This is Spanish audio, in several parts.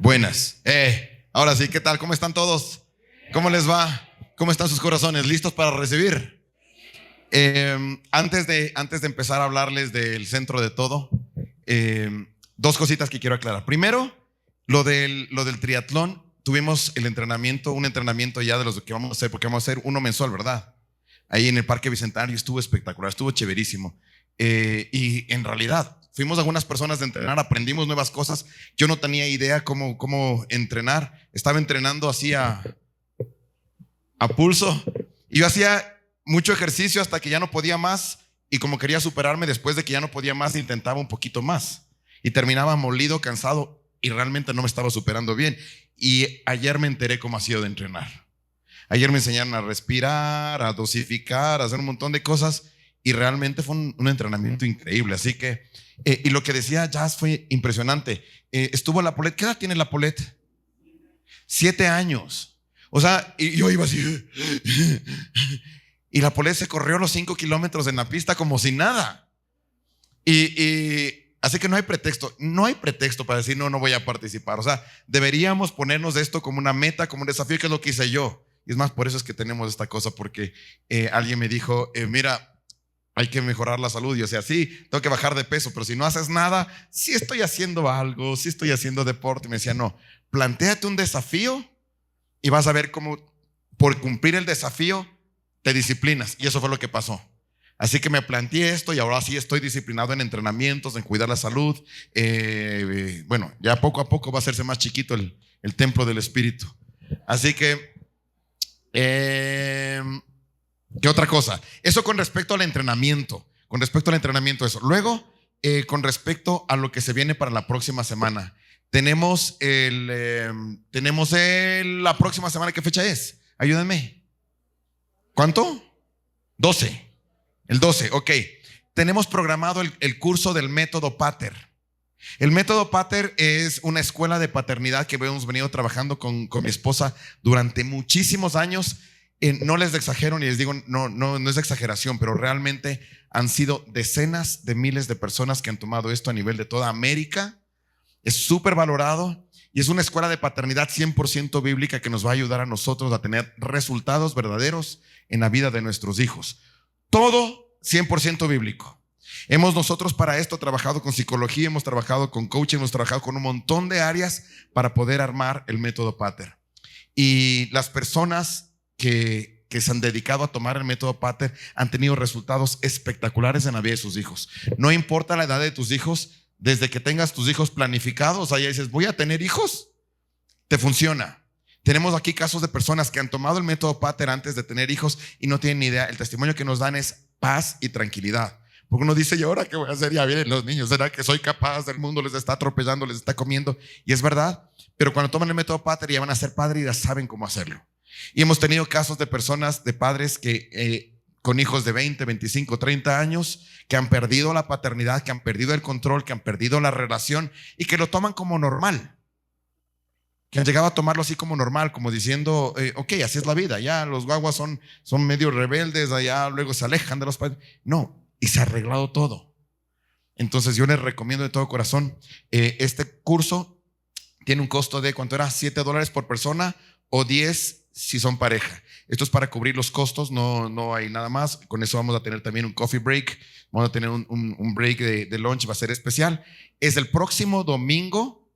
Buenas. Ahora sí, ¿qué tal? ¿Cómo están todos? ¿Cómo les va? ¿Cómo están sus corazones? ¿Listos para recibir? Antes de empezar a hablarles del centro de todo, dos cositas que quiero aclarar. Primero, lo del triatlón. Tuvimos un entrenamiento ya de los que vamos a hacer, porque vamos a hacer uno mensual, ¿verdad? Ahí en el Parque Bicentenario estuvo espectacular, estuvo chéverísimo. Y en realidad, fuimos algunas personas de entrenar, aprendimos nuevas cosas. Yo no tenía idea cómo entrenar. Estaba entrenando así a pulso. Y yo hacía mucho ejercicio hasta que ya no podía más. Y como quería superarme, después de que ya no podía más, intentaba un poquito más. Y terminaba molido, cansado. Y realmente no me estaba superando bien. Y ayer me enteré cómo ha sido de entrenar. Ayer me enseñaron a respirar, a dosificar, a hacer un montón de cosas. Y realmente fue un entrenamiento increíble. Así que, y lo que decía Jazz fue impresionante. Estuvo la Paulette. ¿Qué edad tiene la Paulette? 7 años. O sea, y yo iba así. Y la Paulette se corrió los 5 kilómetros en la pista como si nada. Así que no hay pretexto. No hay pretexto para decir no voy a participar. O sea, deberíamos ponernos esto como una meta, como un desafío, que es lo que hice yo. Y es más, por eso es que tenemos esta cosa, porque alguien me dijo, mira, hay que mejorar la salud. Y o sea, sí, tengo que bajar de peso, pero si no haces nada, sí estoy haciendo algo, sí estoy haciendo deporte. Y me decía, no, plantéate un desafío y vas a ver cómo por cumplir el desafío te disciplinas. Y eso fue lo que pasó. Así que me planteé esto y ahora sí estoy disciplinado en entrenamientos, en cuidar la salud. Bueno, ya poco a poco va a hacerse más chiquito el templo del Espíritu. Así que ¿qué otra cosa? Eso con respecto al entrenamiento. Con respecto al entrenamiento, eso. Luego, con respecto a lo que se viene para la próxima semana. Tenemos la próxima semana. ¿Qué fecha es? Ayúdenme. ¿Cuánto? 12. El 12, ok. Tenemos programado el curso del método Pater. El método Pater es una escuela de paternidad que hemos venido trabajando con mi esposa durante muchísimos años. No les exagero ni les digo, no es exageración, pero realmente han sido decenas de miles de personas que han tomado esto a nivel de toda América. Es súper valorado y es una escuela de paternidad 100% bíblica que nos va a ayudar a nosotros a tener resultados verdaderos en la vida de nuestros hijos. Todo 100% bíblico. Hemos nosotros para esto trabajado con psicología, hemos trabajado con coaching, hemos trabajado con un montón de áreas para poder armar el método Pater. Y las personas que se han dedicado a tomar el método Pater han tenido resultados espectaculares en la vida de sus hijos. No importa la edad de tus hijos, desde que tengas tus hijos planificados, allá dices, voy a tener hijos, te funciona. Tenemos aquí casos de personas que han tomado el método Pater antes de tener hijos y no tienen ni idea. El testimonio que nos dan es paz y tranquilidad. Porque uno dice, ¿y ahora qué voy a hacer? Ya vienen los niños, ¿será que soy capaz? El mundo les está atropellando, les está comiendo. Y es verdad, pero cuando toman el método Pater ya van a ser padres y ya saben cómo hacerlo. Y hemos tenido casos de personas, de padres que con hijos de 20, 25, 30 años que han perdido la paternidad, que han perdido el control, que han perdido la relación y que lo toman como normal. Que han llegado a tomarlo así como normal, como diciendo, ok, así es la vida, ya los guaguas son medio rebeldes, allá luego se alejan de los padres. No, y se ha arreglado todo. Entonces yo les recomiendo de todo corazón, este curso tiene un costo de, ¿cuánto era? $7 por persona o 10 si son pareja. Esto es para cubrir los costos, no hay nada más. Con eso vamos a tener también un coffee break, vamos a tener un break de lunch, va a ser especial. Es el próximo domingo,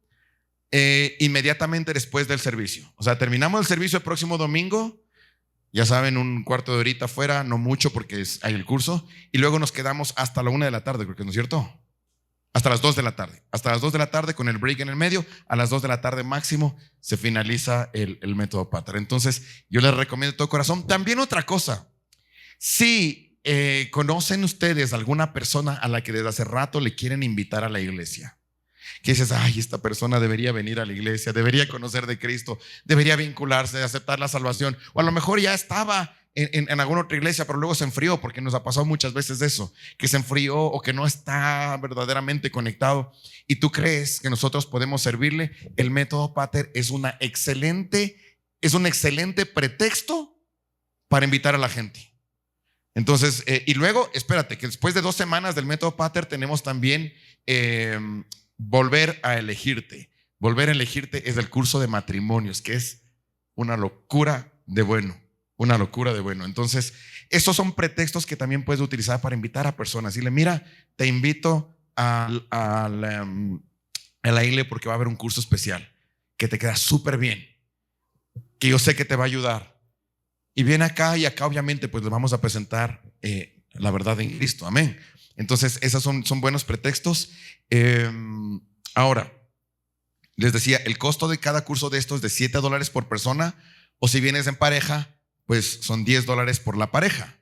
inmediatamente después del servicio. O sea, terminamos el servicio el próximo domingo, ya saben, un cuarto de horita afuera, no mucho porque hay el curso, y luego nos quedamos hasta la 1 de la tarde, creo que, ¿no es cierto? Hasta las 2 de la tarde. Hasta las 2 de la tarde con el break en el medio. A las 2 de la tarde máximo se finaliza el método Pater. Entonces yo les recomiendo de todo corazón. También otra cosa. Si conocen ustedes alguna persona a la que desde hace rato le quieren invitar a la iglesia, que dices, ay, esta persona debería venir a la iglesia, debería conocer de Cristo, debería vincularse, aceptar la salvación, o a lo mejor ya estaba en alguna otra iglesia, pero luego se enfrió, porque nos ha pasado muchas veces eso, que se enfrió o que no está verdaderamente conectado, y tú crees que nosotros podemos servirle. El método Pater es un excelente pretexto para invitar a la gente. Entonces, y luego, espérate, que después de 2 semanas del método Pater tenemos también volver a elegirte. volver a elegirte es el curso de matrimonios, que es una locura de bueno. Una locura de bueno. Entonces, esos son pretextos que también puedes utilizar para invitar a personas. Dile, mira, te invito a la ILE porque va a haber un curso especial que te queda súper bien, que yo sé que te va a ayudar. Y viene acá y acá obviamente pues le vamos a presentar la verdad en Cristo. Amén. Entonces, esos son buenos pretextos. Ahora, les decía, el costo de cada curso de estos es de $7 por persona, o si vienes en pareja, pues son $10 por la pareja.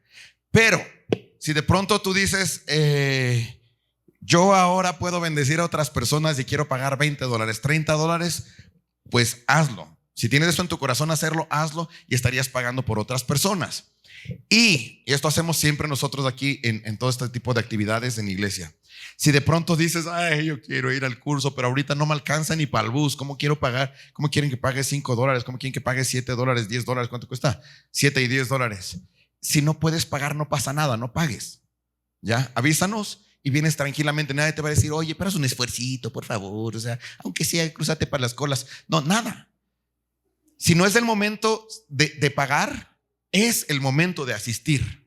Pero si de pronto tú dices, yo ahora puedo bendecir a otras personas y quiero pagar $20, $30, pues hazlo. Si tienes eso en tu corazón, hacerlo, hazlo, y estarías pagando por otras personas. Y esto hacemos siempre nosotros aquí en todo este tipo de actividades en iglesia. Si de pronto dices, ay, yo quiero ir al curso, pero ahorita no me alcanza ni para el bus, ¿cómo quiero pagar? ¿Cómo quieren que pague $5? ¿Cómo quieren que pague $7, $10? ¿Cuánto cuesta? $7 y $10. Si no puedes pagar, no pasa nada, no pagues. ¿Ya? Avísanos y vienes tranquilamente. Nadie te va a decir, oye, pero es un esfuercito, por favor. O sea, aunque sea, cruzate para las colas. No, nada. Si no es el momento de pagar, es el momento de asistir.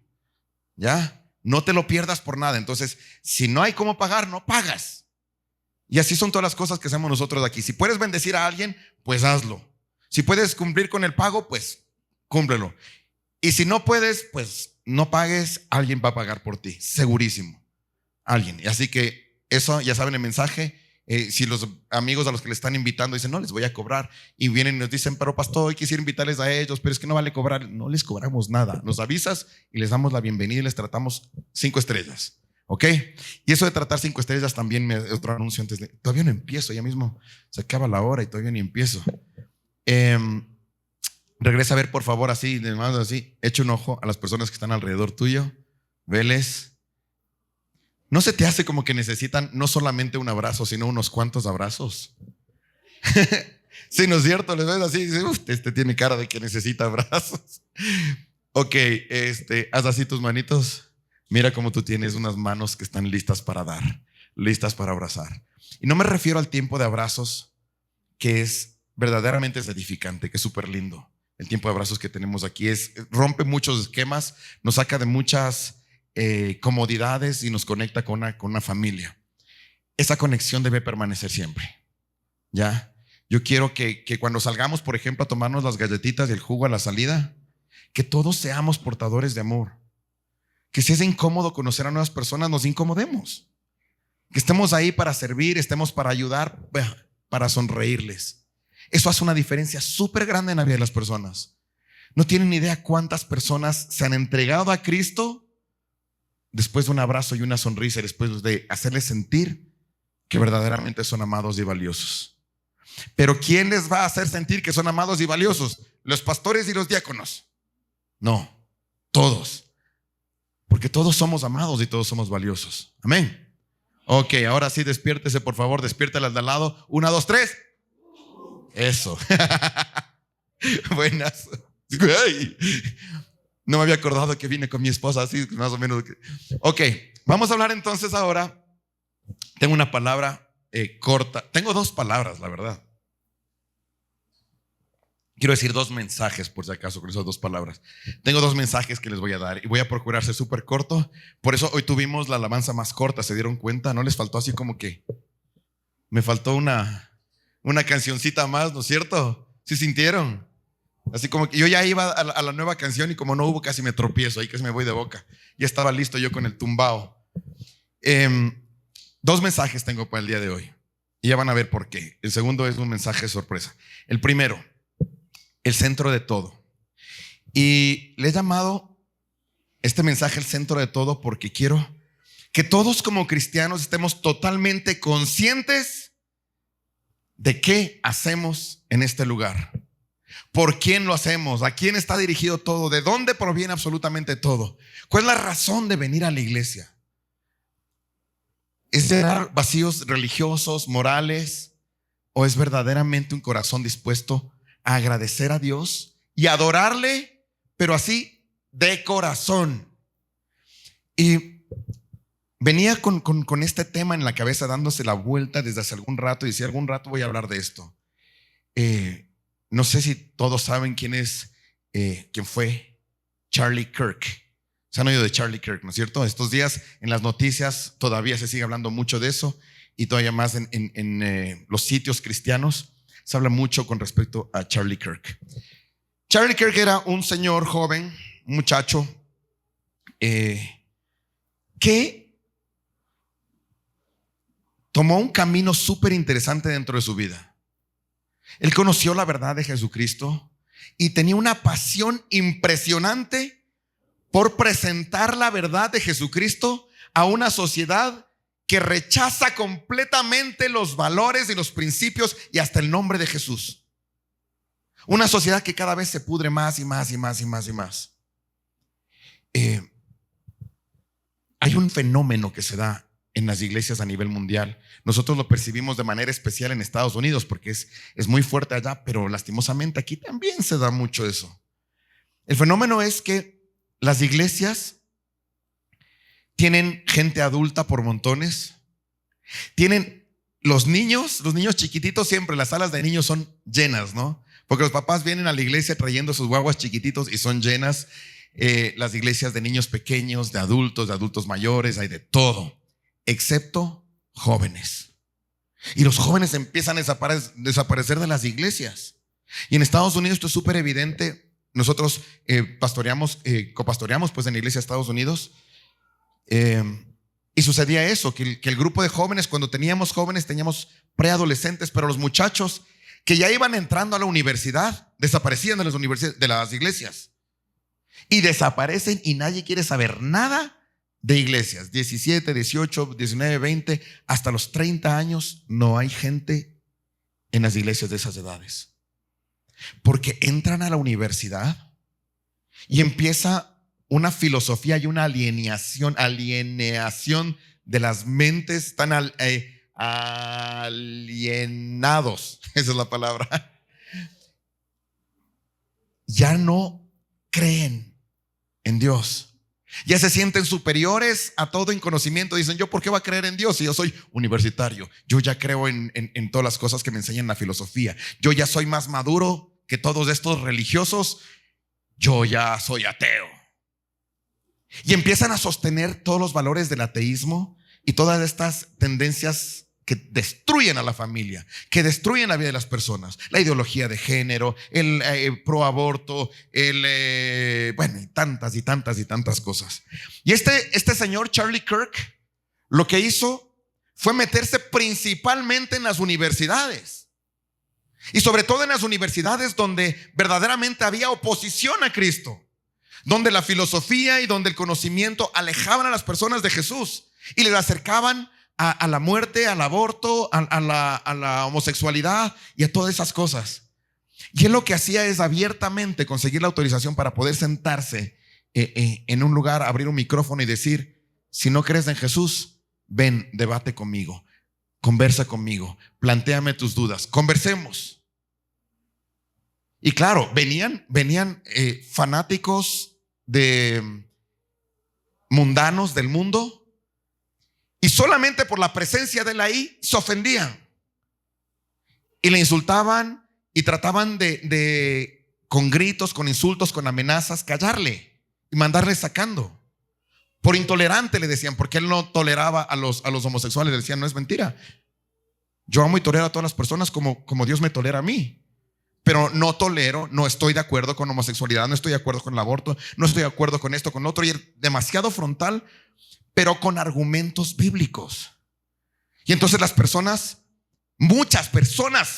¿Ya? No te lo pierdas por nada. Entonces, si no hay cómo pagar, no pagas. Y así son todas las cosas que hacemos nosotros aquí. Si puedes bendecir a alguien, pues hazlo. Si puedes cumplir con el pago, pues cúmplelo. Y si no puedes, pues no pagues. Alguien va a pagar por ti, segurísimo. Alguien. Y así que eso, ya saben el mensaje. Si los amigos a los que le están invitando dicen, no les voy a cobrar, y vienen y nos dicen, pero pastor, hoy quisiera invitarles a ellos, pero es que no vale cobrar. No les cobramos nada. Nos avisas y les damos la bienvenida y les tratamos 5 estrellas. ¿Ok? Y eso de tratar 5 estrellas también otro anuncio antes de, todavía no empiezo, ya mismo se acaba la hora y todavía ni empiezo. Regresa a ver, por favor, así, así, echa un ojo a las personas que están alrededor tuyo, veles. ¿No se te hace como que necesitan no solamente un abrazo, sino unos cuantos abrazos? Sí, ¿no es cierto? Les ves así y dices, este tiene cara de que necesita abrazos. Ok, haz así tus manitos. Mira cómo tú tienes unas manos que están listas para dar, listas para abrazar. Y no me refiero al tiempo de abrazos, que es verdaderamente edificante, que es súper lindo. El tiempo de abrazos que tenemos aquí rompe muchos esquemas, nos saca de muchas comodidades y nos conecta con una familia. Esa conexión debe permanecer siempre. ¿Ya? Yo quiero que cuando salgamos, por ejemplo, a tomarnos las galletitas y el jugo a la salida, que todos seamos portadores de amor. Que si es incómodo conocer a nuevas personas, nos incomodemos. Que estemos ahí para servir, estemos para ayudar, para sonreírles. Eso hace una diferencia súper grande en la vida de las personas. No tienen ni idea cuántas personas se han entregado a Cristo después de un abrazo y una sonrisa, y después de hacerles sentir que verdaderamente son amados y valiosos. Pero ¿quién les va a hacer sentir que son amados y valiosos? ¿Los pastores y los diáconos? No, todos. Porque todos somos amados y todos somos valiosos. Amén. Ok, ahora sí, despiértese, por favor, despiértale al de al lado. 1, 2, 3. Eso. Buenas. Ay. No me había acordado que vine con mi esposa, así más o menos. Ok, vamos a hablar entonces ahora. Tengo una palabra corta. Tengo 2 palabras, la verdad. Quiero decir 2 mensajes, por si acaso, con esas 2 palabras. Tengo 2 mensajes que les voy a dar y voy a procurar ser súper corto. Por eso hoy tuvimos la alabanza más corta. ¿Se dieron cuenta? ¿No les faltó así como que me faltó una cancioncita más, ¿no es cierto? ¿Sí sintieron? Así como que yo ya iba a la nueva canción y como no hubo, casi me tropiezo, ahí casi me voy de boca. Ya estaba listo yo con el tumbao. 2 mensajes tengo para el día de hoy y ya van a ver por qué. El segundo es un mensaje sorpresa. El primero, el centro de todo. Y le he llamado este mensaje el centro de todo porque quiero que todos como cristianos estemos totalmente conscientes de qué hacemos en este lugar. ¿Por quién lo hacemos? ¿A quién está dirigido todo? ¿De dónde proviene absolutamente todo? ¿Cuál es la razón de venir a la iglesia? ¿Es llenar vacíos religiosos, morales? ¿O es verdaderamente un corazón dispuesto a agradecer a Dios y adorarle, pero así de corazón? Y venía con este tema en la cabeza, dándose la vuelta desde hace algún rato, y decía, algún rato voy a hablar de esto. No sé si todos saben quién fue Charlie Kirk. Se han oído de Charlie Kirk, ¿no es cierto? Estos días en las noticias todavía se sigue hablando mucho de eso, y todavía más en los sitios cristianos se habla mucho con respecto a Charlie Kirk. Charlie Kirk era un señor joven, un muchacho, que tomó un camino súper interesante dentro de su vida. Él conoció la verdad de Jesucristo y tenía una pasión impresionante por presentar la verdad de Jesucristo a una sociedad que rechaza completamente los valores y los principios y hasta el nombre de Jesús. Una sociedad que cada vez se pudre más y más y más y más y más. Hay un fenómeno que se da en las iglesias a nivel mundial. Nosotros lo percibimos de manera especial en Estados Unidos porque es muy fuerte allá, pero lastimosamente aquí también se da mucho eso. El fenómeno es que las iglesias tienen gente adulta por montones. Tienen los niños chiquititos, siempre las salas de niños son llenas, ¿no? Porque los papás vienen a la iglesia trayendo sus guaguas chiquititos y son llenas. Las iglesias de niños pequeños, de adultos mayores, hay de todo, excepto jóvenes. Y los jóvenes empiezan a desaparecer de las iglesias. Y en Estados Unidos esto es súper evidente. Nosotros copastoreamos pues en la iglesia de Estados Unidos. Y sucedía eso, que el grupo de jóvenes, cuando teníamos jóvenes, teníamos preadolescentes, pero los muchachos que ya iban entrando a la universidad desaparecían de las iglesias. Y desaparecen y nadie quiere saber nada de iglesias. 17, 18, 19, 20, hasta los 30 años no hay gente en las iglesias de esas edades. Porque entran a la universidad y empieza una filosofía y una alienación de las mentes. Están alienados, esa es la palabra. Ya no creen en Dios. Ya se sienten superiores a todo en conocimiento. Dicen, ¿yo por qué voy a creer en Dios si yo soy universitario? Yo ya creo en todas las cosas que me enseñan la filosofía. Yo ya soy más maduro que todos estos religiosos. Yo ya soy ateo. Y empiezan a sostener todos los valores del ateísmo y todas estas tendencias que destruyen a la familia, que destruyen la vida de las personas. La ideología de género, el pro aborto, bueno, y tantas y tantas y tantas cosas. Y este señor Charlie Kirk lo que hizo fue meterse principalmente en las universidades. Y sobre todo en las universidades donde verdaderamente había oposición a Cristo, donde la filosofía y donde el conocimiento alejaban a las personas de Jesús y les acercaban a la muerte, al aborto, a la homosexualidad y a todas esas cosas. Y él lo que hacía es abiertamente conseguir la autorización para poder sentarse en un lugar, abrir un micrófono y decir, si no crees en Jesús, ven, debate conmigo, conversa conmigo, plantéame tus dudas, conversemos. Y claro, venían fanáticos mundanos del mundo, y solamente por la presencia de él ahí se ofendían y le insultaban y trataban de con gritos, con insultos, con amenazas, callarle y mandarle sacando. Por intolerante le decían, porque él no toleraba a los homosexuales. Le decían, no es mentira, yo amo y tolero a todas las personas como Dios me tolera a mí, pero no estoy de acuerdo con homosexualidad, no estoy de acuerdo con el aborto, no estoy de acuerdo con esto, con lo otro. Y él demasiado frontal, pero con argumentos bíblicos. Y entonces las personas,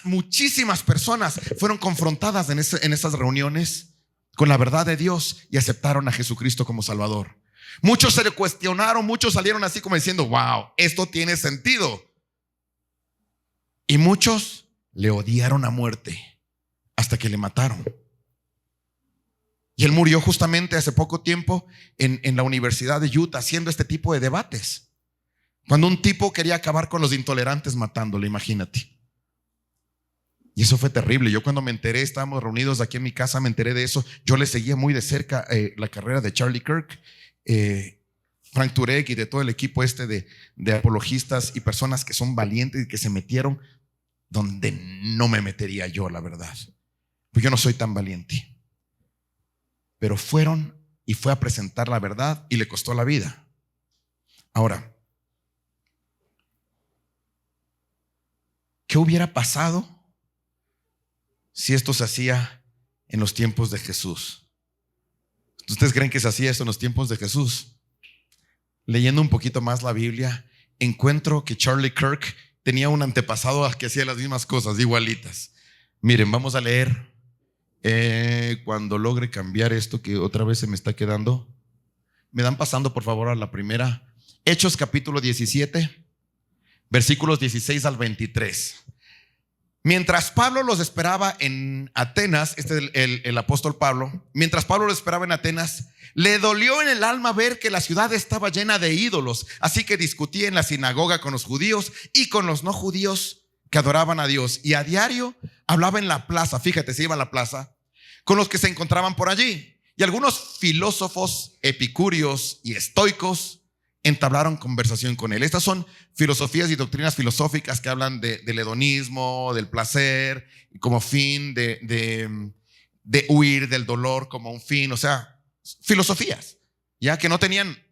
muchísimas personas fueron confrontadas en esas reuniones con la verdad de Dios y aceptaron a Jesucristo como Salvador. Muchos se le cuestionaron, muchos salieron así como diciendo, wow, esto tiene sentido. Y muchos le odiaron a muerte hasta que le mataron. Y él murió justamente hace poco tiempo en la Universidad de Utah haciendo este tipo de debates. Cuando un tipo quería acabar con los intolerantes matándole, imagínate. Y eso fue terrible. Yo cuando me enteré, estábamos reunidos aquí en mi casa, me enteré de eso. Yo le seguía muy de cerca la carrera de Charlie Kirk. Frank Turek y de todo el equipo de apologistas y personas que son valientes y que se metieron donde no me metería yo, la verdad. Pues yo no soy tan valiente. Pero fueron y fue a presentar la verdad y le costó la vida. Ahora, ¿qué hubiera pasado si esto se hacía en los tiempos de Jesús? ¿Ustedes creen que se hacía esto en los tiempos de Jesús? Leyendo un poquito más la Biblia, encuentro que Charlie Kirk tenía un antepasado que hacía las mismas cosas, igualitas. Miren, vamos a leer cuando logre cambiar esto que otra vez se me está quedando. Me dan pasando por favor a la primera. Hechos capítulo 17, versículos 16 al 23. Mientras Pablo los esperaba en Atenas, el apóstol Pablo, mientras Pablo los esperaba en Atenas, le dolió en el alma ver que la ciudad estaba llena de ídolos, así que discutía en la sinagoga con los judíos y con los no judíos que adoraban a Dios, y a diario hablaba en la plaza, fíjate, se iba a la plaza, con los que se encontraban por allí, y algunos filósofos epicúreos y estoicos entablaron conversación con él. Estas son filosofías y doctrinas filosóficas que hablan del hedonismo, del placer, como fin de huir del dolor como un fin, o sea, filosofías, ya que no tenían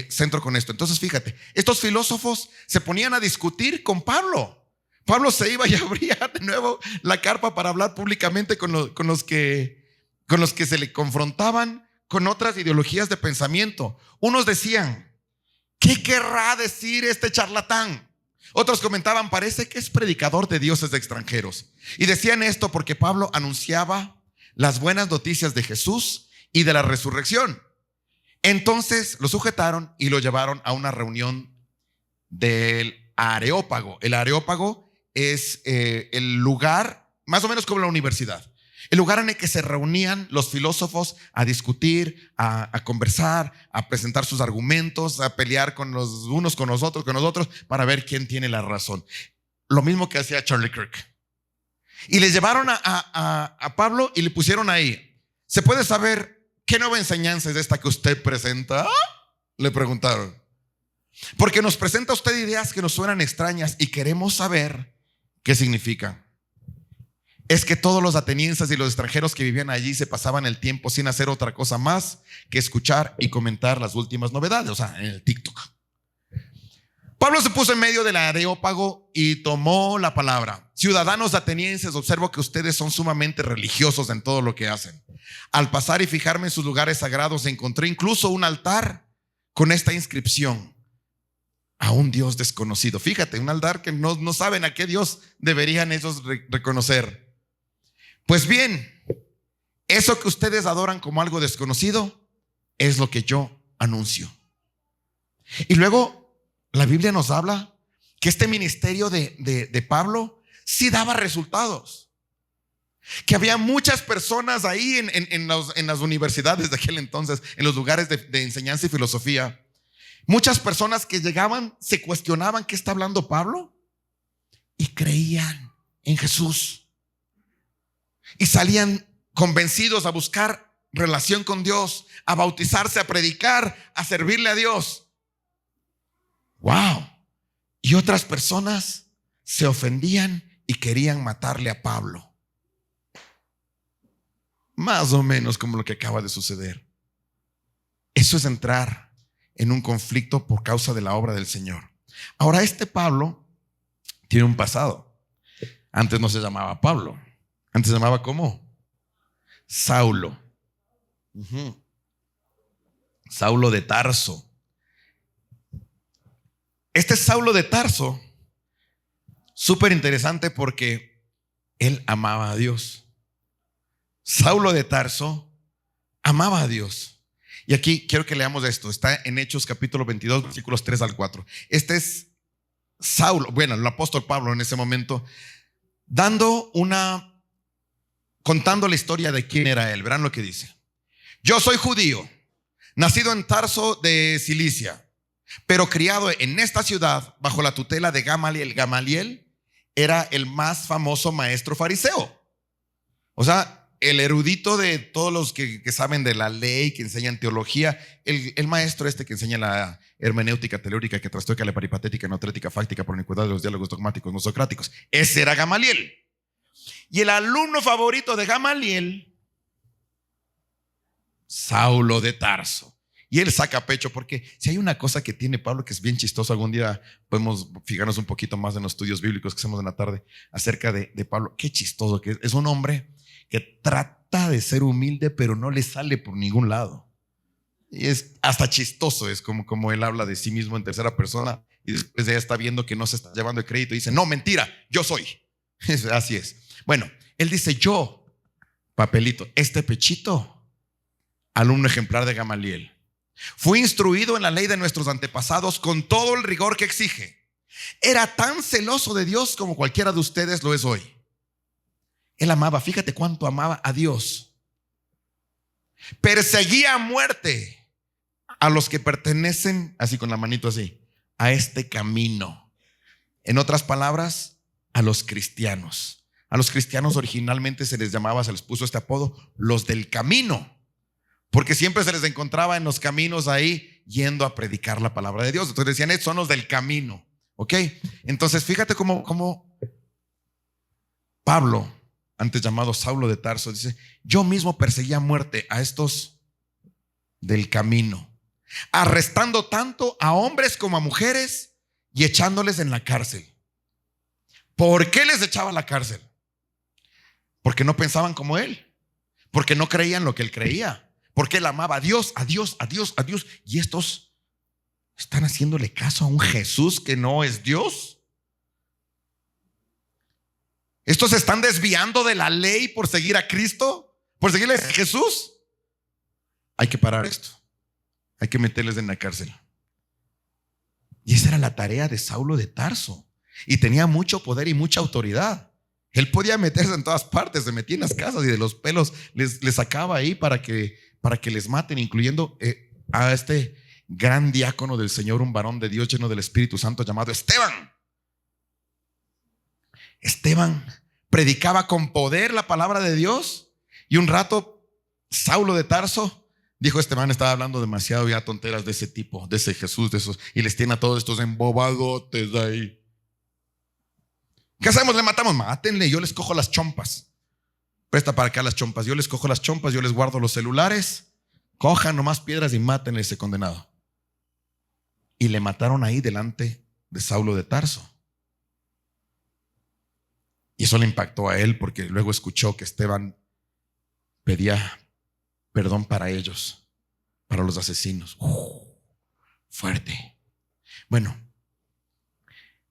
centro con esto. Entonces fíjate, estos filósofos se ponían a discutir con Pablo. Pablo se iba y abría de nuevo la carpa para hablar públicamente con los que se le confrontaban con otras ideologías de pensamiento. Unos decían: ¿qué querrá decir este charlatán? Otros comentaban: parece que es predicador de dioses de extranjeros. Y decían esto porque Pablo anunciaba las buenas noticias de Jesús y de la resurrección. Entonces lo sujetaron y lo llevaron a una reunión del Areópago. El Areópago es el lugar, más o menos como la universidad, el lugar en el que se reunían los filósofos a discutir, a conversar, a presentar sus argumentos, a pelear con los unos con los otros para ver quién tiene la razón. Lo mismo que hacía Charlie Kirk. Y le llevaron a Pablo y le pusieron ahí: ¿se puede saber qué nueva enseñanza es esta que usted presenta? Le preguntaron. Porque nos presenta usted ideas que nos suenan extrañas y queremos saber qué significan. Es que todos los atenienses y los extranjeros que vivían allí se pasaban el tiempo sin hacer otra cosa más que escuchar y comentar las últimas novedades, o sea, en el TikTok. Pablo se puso en medio del Areópago y tomó la palabra: ciudadanos atenienses, observo que ustedes son sumamente religiosos en todo lo que hacen. Al pasar y fijarme en sus lugares sagrados, encontré incluso un altar con esta inscripción: a un Dios desconocido. Fíjate, un altar que no saben a qué Dios deberían ellos reconocer. Pues bien, eso que ustedes adoran como algo desconocido es lo que yo anuncio. Y luego la Biblia nos habla que este ministerio de Pablo sí daba resultados, que había muchas personas ahí en las universidades de aquel entonces, en los lugares de enseñanza y filosofía. Muchas personas que llegaban se cuestionaban: ¿qué está hablando Pablo? Y creían en Jesús. Y salían convencidos a buscar relación con Dios, a bautizarse, a predicar, a servirle a Dios. ¡Wow! Y otras personas se ofendían y querían matarle a Pablo. Más o menos como lo que acaba de suceder. Eso es entrar en un conflicto por causa de la obra del Señor. Ahora, este Pablo tiene un pasado. Antes no se llamaba Pablo. Antes se llamaba ¿cómo? Saulo. Saulo de Tarso. Este Saulo de Tarso, súper interesante porque él amaba a Dios. Saulo de Tarso amaba a Dios. Y aquí quiero que leamos esto. Está en Hechos capítulo 22, versículos 3 al 4. Este es Saulo, bueno, el apóstol Pablo en ese momento, contando la historia de quién era él. Verán lo que dice: yo soy judío, nacido en Tarso de Cilicia, pero criado en esta ciudad bajo la tutela de Gamaliel. Gamaliel era el más famoso maestro fariseo. O sea, el erudito de todos los que saben de la ley, que enseñan teología, el maestro que enseña la hermenéutica teológica, que trastoca la peripatética, noetrética, fáctica, por iniquidad de los diálogos dogmáticos no socráticos. Ese era Gamaliel. Y el alumno favorito de Gamaliel, Saulo de Tarso. Y él saca pecho porque si hay una cosa que tiene Pablo que es bien chistoso, algún día podemos fijarnos un poquito más en los estudios bíblicos que hacemos en la tarde acerca de Pablo. Qué chistoso que es un hombre que trata de ser humilde pero no le sale por ningún lado. Y es hasta chistoso, es como él habla de sí mismo en tercera persona y después ya está viendo que no se está llevando el crédito y dice, no, mentira, yo soy. Así es. Bueno, él dice, yo, papelito, este pechito, alumno ejemplar de Gamaliel, fui instruido en la ley de nuestros antepasados con todo el rigor que exige. Era tan celoso de Dios como cualquiera de ustedes lo es hoy. Él amaba, fíjate cuánto amaba a Dios. Perseguía a muerte a los que pertenecen, así con la manito así, a este camino. En otras palabras, a los cristianos. A los cristianos originalmente se les llamaba, se les puso este apodo, los del camino. Porque siempre se les encontraba en los caminos ahí yendo a predicar la palabra de Dios. Entonces decían, son los del camino. ¿Ok? Entonces fíjate cómo Pablo, antes llamado Saulo de Tarso, dice, yo mismo perseguía a muerte a estos del camino, arrestando tanto a hombres como a mujeres y echándoles en la cárcel. ¿Por qué les echaba a la cárcel? Porque no pensaban como él, porque no creían lo que él creía. Porque él amaba a Dios, a Dios, a Dios, a Dios. Y estos están haciéndole caso a un Jesús que no es Dios. Estos se están desviando de la ley por seguir a Cristo, por seguirle a Jesús. Hay que parar esto. Hay que meterles en la cárcel. Y esa era la tarea de Saulo de Tarso. Y tenía mucho poder y mucha autoridad. Él podía meterse en todas partes, se metía en las casas y de los pelos les sacaba ahí para que les maten, incluyendo a este gran diácono del Señor, un varón de Dios lleno del Espíritu Santo llamado Esteban. Esteban predicaba con poder la palabra de Dios y un rato Saulo de Tarso dijo, Esteban estaba hablando demasiado ya tonteras de ese tipo, de ese Jesús, de esos, y les tiene a todos estos embobadotes ahí. ¿Qué hacemos? Le matamos, mátenle, yo les cojo las chompas. Presta para acá las chompas, yo les cojo las chompas, yo les guardo los celulares, cojan nomás piedras y mátenle a ese condenado. Y le mataron ahí delante de Saulo de Tarso. Y eso le impactó a él porque luego escuchó que Esteban pedía perdón para ellos, para los asesinos. Fuerte. Bueno,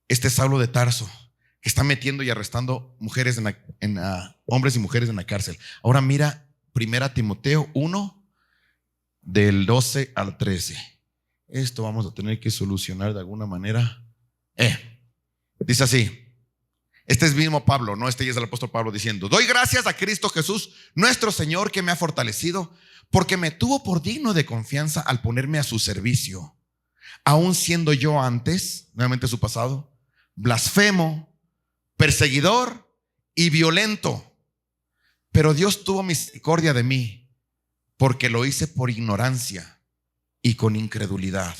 este Saulo de Tarso que está metiendo y arrestando mujeres hombres y mujeres en la cárcel. Ahora mira 1 Timoteo 1 del 12 al 13. Esto vamos a tener que solucionar de alguna manera. Dice así. Este es mismo Pablo, no, este ya es el apóstol Pablo diciendo: doy gracias a Cristo Jesús, nuestro Señor, que me ha fortalecido, porque me tuvo por digno de confianza al ponerme a su servicio, aun siendo yo antes, nuevamente su pasado, blasfemo, perseguidor y violento. Pero Dios tuvo misericordia de mí, porque lo hice por ignorancia y con incredulidad.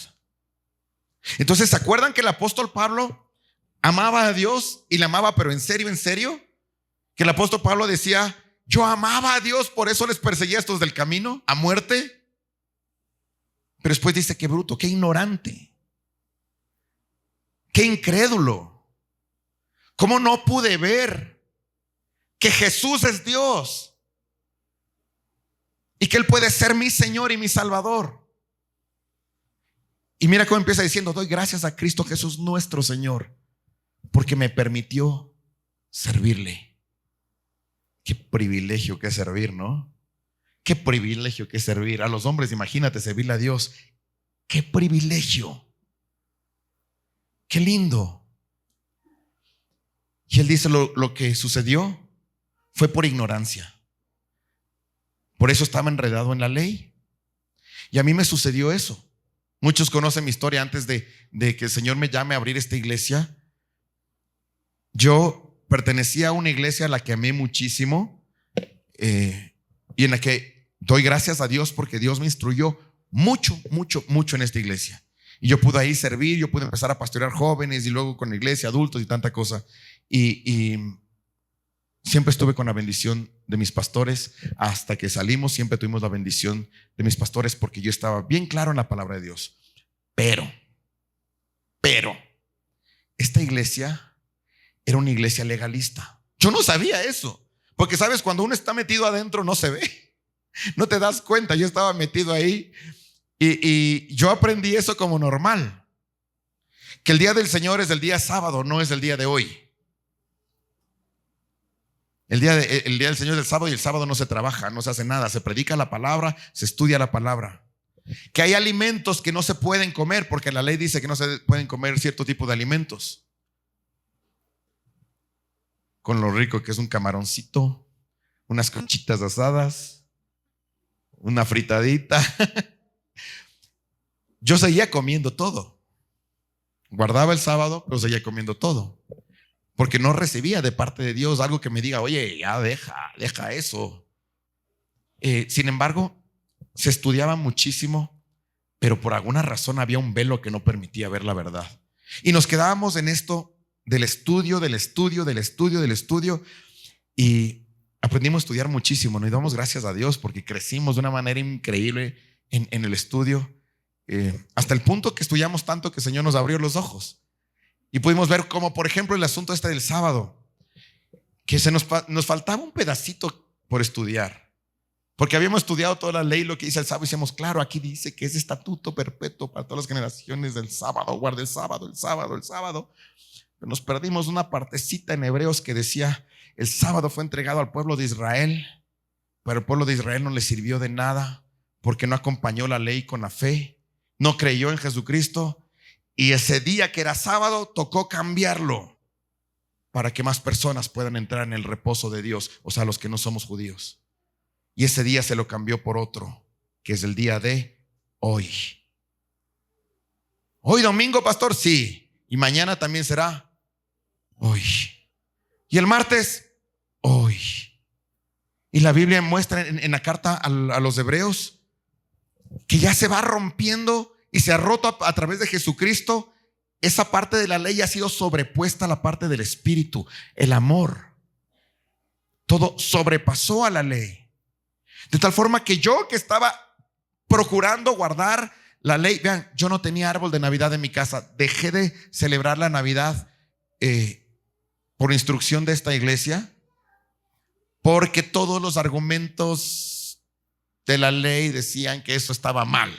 Entonces, ¿se acuerdan que el apóstol Pablo amaba a Dios y le amaba, pero en serio? Que el apóstol Pablo decía: yo amaba a Dios, por eso les perseguía a estos del camino a muerte. Pero después dice: qué bruto, qué ignorante, qué incrédulo. ¿Cómo no pude ver que Jesús es Dios y que Él puede ser mi Señor y mi Salvador? Y mira cómo empieza diciendo: doy gracias a Cristo Jesús nuestro Señor, porque me permitió servirle. Qué privilegio que es servir, ¿no? Qué privilegio que es servir a los hombres. Imagínate servirle a Dios. Qué privilegio. Qué lindo. Y él dice: lo que sucedió fue por ignorancia. Por eso estaba enredado en la ley. Y a mí me sucedió eso. Muchos conocen mi historia. Antes de que el Señor me llame a abrir esta iglesia, yo pertenecía a una iglesia a la que amé muchísimo. y en la que doy gracias a Dios porque Dios me instruyó mucho, mucho, mucho en esta iglesia. Y yo pude ahí servir, yo pude empezar a pastorear jóvenes y luego con la iglesia, adultos y tanta cosa. Y siempre estuve con la bendición de mis pastores. Hasta que salimos siempre tuvimos la bendición de mis pastores porque yo estaba bien claro en la palabra de Dios. Pero esta iglesia era una iglesia legalista. Yo no sabía eso, porque sabes, cuando uno está metido adentro no se ve, no te das cuenta. Yo estaba metido ahí y yo aprendí eso como normal, que el día del Señor es el día sábado, no es el día de hoy. El día del Señor es el sábado, y el sábado no se trabaja, no se hace nada, se predica la palabra, se estudia la palabra. Que hay alimentos que no se pueden comer porque la ley dice que no se pueden comer cierto tipo de alimentos. Con lo rico que es un camaroncito, unas conchitas asadas, una fritadita. Yo seguía comiendo todo. Guardaba el sábado, pero seguía comiendo todo, porque no recibía de parte de Dios algo que me diga, oye, ya deja eso. Sin embargo, se estudiaba muchísimo, pero por alguna razón había un velo que no permitía ver la verdad. Y nos quedábamos en esto del estudio, y aprendimos a estudiar muchísimo. Nos damos gracias a Dios porque crecimos de una manera increíble en el estudio, hasta el punto que estudiamos tanto que el Señor nos abrió los ojos. Y pudimos ver como, por ejemplo, el asunto este del sábado, que nos faltaba un pedacito por estudiar. Porque habíamos estudiado toda la ley, lo que dice el sábado, y decíamos, claro, aquí dice que es estatuto perpetuo para todas las generaciones del sábado, guarda el sábado. Pero nos perdimos una partecita en Hebreos que decía, el sábado fue entregado al pueblo de Israel, pero el pueblo de Israel no le sirvió de nada porque no acompañó la ley con la fe, no creyó en Jesucristo. Y ese día que era sábado tocó cambiarlo para que más personas puedan entrar en el reposo de Dios, o sea, los que no somos judíos. Y ese día se lo cambió por otro, que es el día de hoy. Hoy domingo, pastor, sí. Y mañana también será hoy. Y el martes, hoy. Y la Biblia muestra en la carta a los hebreos que ya se va rompiendo y se ha roto a través de Jesucristo. Esa parte de la ley ha sido sobrepuesta a la parte del espíritu, el amor. Todo sobrepasó a la ley. De tal forma que yo, que estaba procurando guardar la ley, vean, yo no tenía árbol de Navidad en mi casa. Dejé de celebrar la Navidad por instrucción de esta iglesia, porque todos los argumentos de la ley decían que eso estaba mal,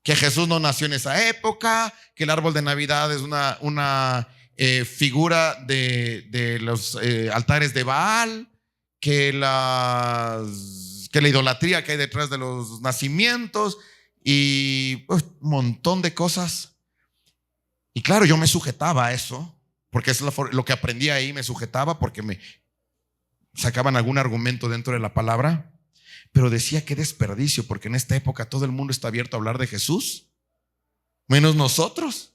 que Jesús no nació en esa época, que el árbol de Navidad es una figura de los altares de Baal, que la idolatría que hay detrás de los nacimientos y pues, un montón de cosas. Y claro, yo me sujetaba a eso, porque eso es lo que aprendí ahí, me sujetaba porque me sacaban algún argumento dentro de la palabra. Pero decía, qué desperdicio, porque en esta época todo el mundo está abierto a hablar de Jesús, menos nosotros.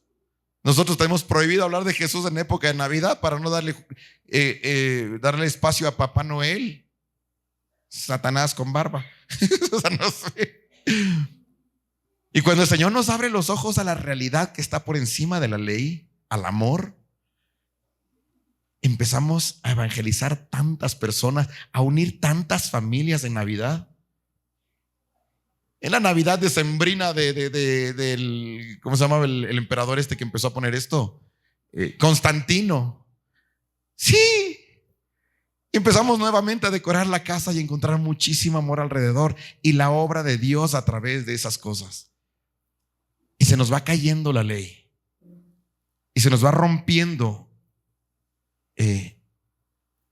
Nosotros tenemos prohibido hablar de Jesús en época de Navidad para no darle espacio a Papá Noel, Satanás con barba. O sea, no sé. Y cuando el Señor nos abre los ojos a la realidad que está por encima de la ley, al amor, empezamos a evangelizar tantas personas, a unir tantas familias en Navidad. En la Navidad decembrina del, ¿cómo se llamaba el emperador este que empezó a poner esto? Constantino. Sí. Empezamos nuevamente a decorar la casa y encontrar muchísimo amor alrededor y la obra de Dios a través de esas cosas. Y se nos va cayendo la ley y se nos va rompiendo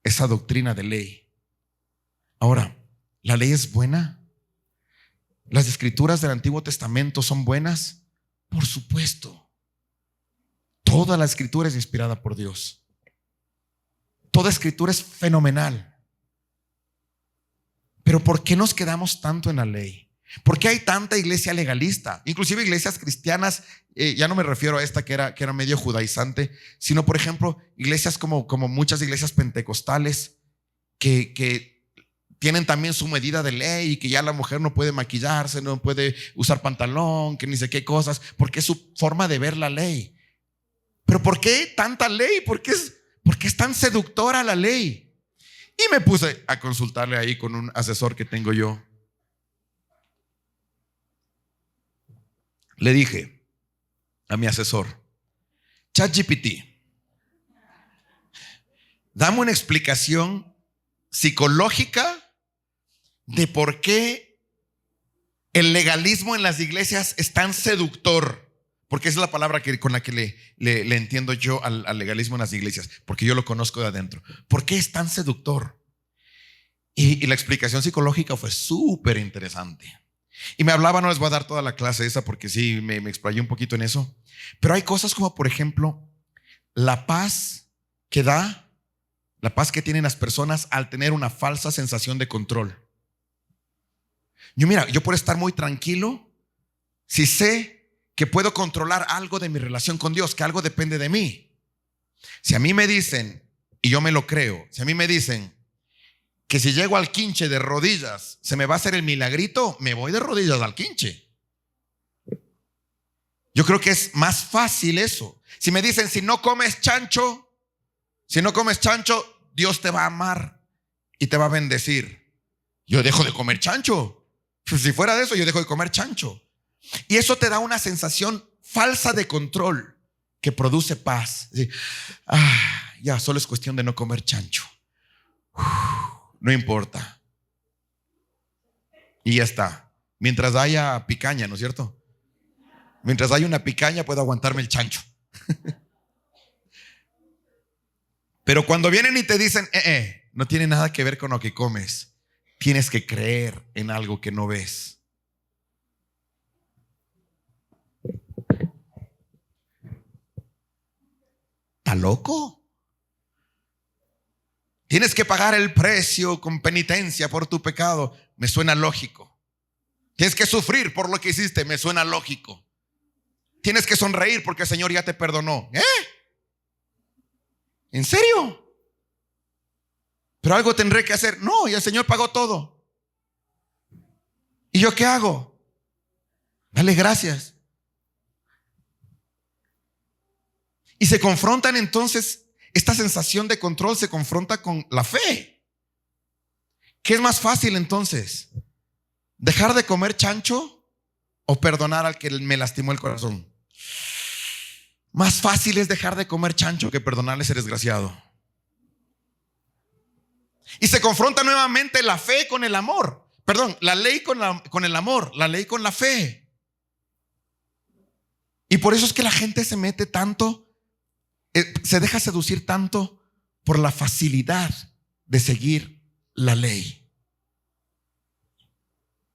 esa doctrina de ley. Ahora, ¿la ley es buena? ¿Las escrituras del Antiguo Testamento son buenas? Por supuesto. Toda la escritura es inspirada por Dios. Toda escritura es fenomenal. Pero ¿por qué nos quedamos tanto en la ley? ¿Por qué hay tanta iglesia legalista? Inclusive iglesias cristianas, ya no me refiero a esta que era medio judaizante, sino por ejemplo iglesias como muchas iglesias pentecostales que tienen también su medida de ley y que ya la mujer no puede maquillarse, no puede usar pantalón, que ni sé qué cosas, porque es su forma de ver la ley. Pero ¿por qué tanta ley? ¿Por qué es tan seductora la ley? Y me puse a consultarle ahí con un asesor que tengo yo. Le dije a mi asesor: ChatGPT, dame una explicación psicológica de por qué el legalismo en las iglesias es tan seductor. Porque esa es la palabra con la que le entiendo yo al legalismo en las iglesias, porque yo lo conozco de adentro. ¿Por qué es tan seductor? Y la explicación psicológica fue súper interesante. Y me hablaba, no les voy a dar toda la clase esa porque sí, me explayé un poquito en eso. Pero hay cosas como, por ejemplo, la paz que da, la paz que tienen las personas al tener una falsa sensación de control. Yo puedo estar muy tranquilo si sé que puedo controlar algo de mi relación con Dios, que algo depende de mí. Si a mí me dicen, y yo me lo creo, si a mí me dicen que si llego al quinche de rodillas se me va a hacer el milagrito, me voy de rodillas al quinche. Yo creo que es más fácil eso. Si me dicen, si no comes chancho, Dios te va a amar y te va a bendecir, yo dejo de comer chancho. Si fuera de eso, yo dejo de comer chancho. Y eso te da una sensación falsa de control que produce paz. Ya, solo es cuestión de no comer chancho. No importa. Y ya está. Mientras haya picaña, ¿no es cierto? Mientras haya una picaña, puedo aguantarme el chancho. Pero cuando vienen y te dicen, no tiene nada que ver con lo que comes, tienes que creer en algo que no ves. ¿Está loco? Tienes que pagar el precio con penitencia por tu pecado. Me suena lógico. Tienes que sufrir por lo que hiciste. Me suena lógico. Tienes que sonreír porque el Señor ya te perdonó. ¿En serio? Pero algo tendré que hacer. No, y el Señor pagó todo. ¿Y yo qué hago? Dale gracias. Y se confrontan entonces, esta sensación de control se confronta con la fe. ¿Qué es más fácil entonces? ¿Dejar de comer chancho o perdonar al que me lastimó el corazón? Más fácil es dejar de comer chancho que perdonarle a ese desgraciado. Y se confronta nuevamente la fe con el amor. Perdón, la ley con el amor, la ley con la fe. Y por eso es que la gente se mete tanto, se deja seducir tanto por la facilidad de seguir la ley.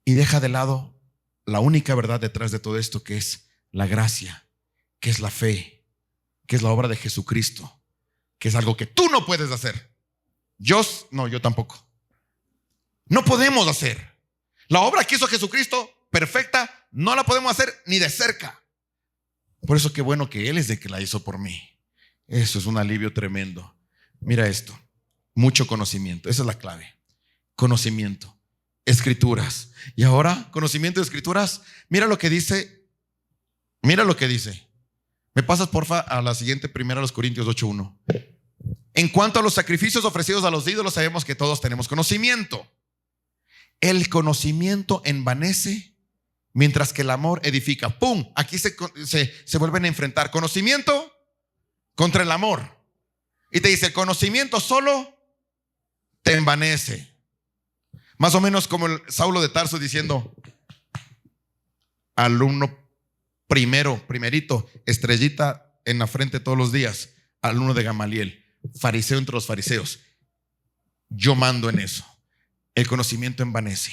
Y deja de lado la única verdad detrás de todo esto, que es la gracia, que es la fe, que es la obra de Jesucristo, que es algo que tú no puedes hacer. Yo tampoco. No podemos hacer. La obra que hizo Jesucristo, perfecta, no la podemos hacer ni de cerca. Por eso qué bueno que Él es el que la hizo por mí. Eso es un alivio tremendo. Mira esto, mucho conocimiento, esa es la clave. Conocimiento, escrituras. Y ahora, conocimiento de escrituras, mira lo que dice. Me pasas porfa a la siguiente, primera los Corintios 8:1. En cuanto a los sacrificios ofrecidos a los ídolos, sabemos que todos tenemos conocimiento. El conocimiento envanece, mientras que el amor edifica. ¡Pum! Aquí se vuelven a enfrentar conocimiento contra el amor. Y te dice, el conocimiento solo te envanece. Más o menos como el Saulo de Tarso diciendo, alumno primerito, estrellita en la frente todos los días, alumno de Gamaliel, fariseo entre los fariseos. Yo mando en eso. El conocimiento envanece,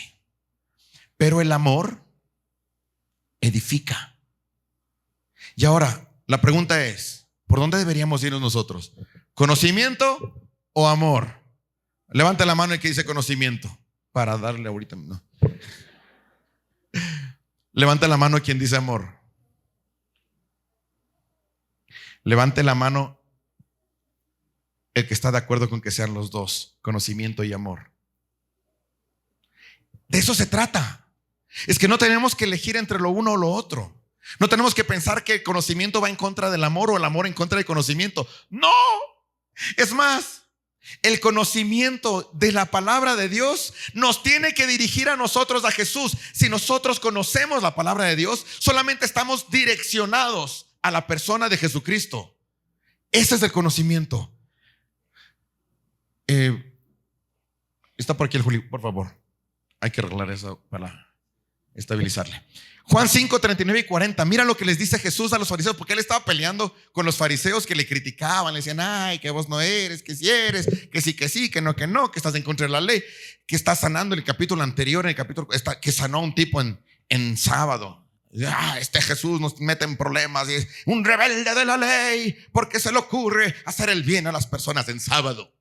pero el amor edifica. Y ahora la pregunta es, ¿por dónde deberíamos irnos nosotros? ¿Conocimiento o amor? Levanta la mano el que dice conocimiento para darle ahorita. No. Levanta la mano quien dice amor. Levante la mano el que está de acuerdo con que sean los dos, conocimiento y amor. De eso se trata. Es que no tenemos que elegir entre lo uno o lo otro. No tenemos que pensar que el conocimiento va en contra del amor o el amor en contra del conocimiento. No. Es más, el conocimiento de la palabra de Dios nos tiene que dirigir a nosotros a Jesús. Si nosotros conocemos la palabra de Dios, solamente estamos direccionados a la persona de Jesucristo. Ese es el conocimiento. Está por aquí el Juli, por favor. Hay que arreglar eso para estabilizarle. Juan 5, 39 y 40. Mira lo que les dice Jesús a los fariseos, porque él estaba peleando con los fariseos que le criticaban, le decían, ay, que vos no eres, que si eres, que sí, que no, que estás en contra de la ley, que estás sanando en el capítulo anterior, en el capítulo que sanó a un tipo en sábado. Este Jesús nos mete en problemas y es un rebelde de la ley porque se le ocurre hacer el bien a las personas en sábado.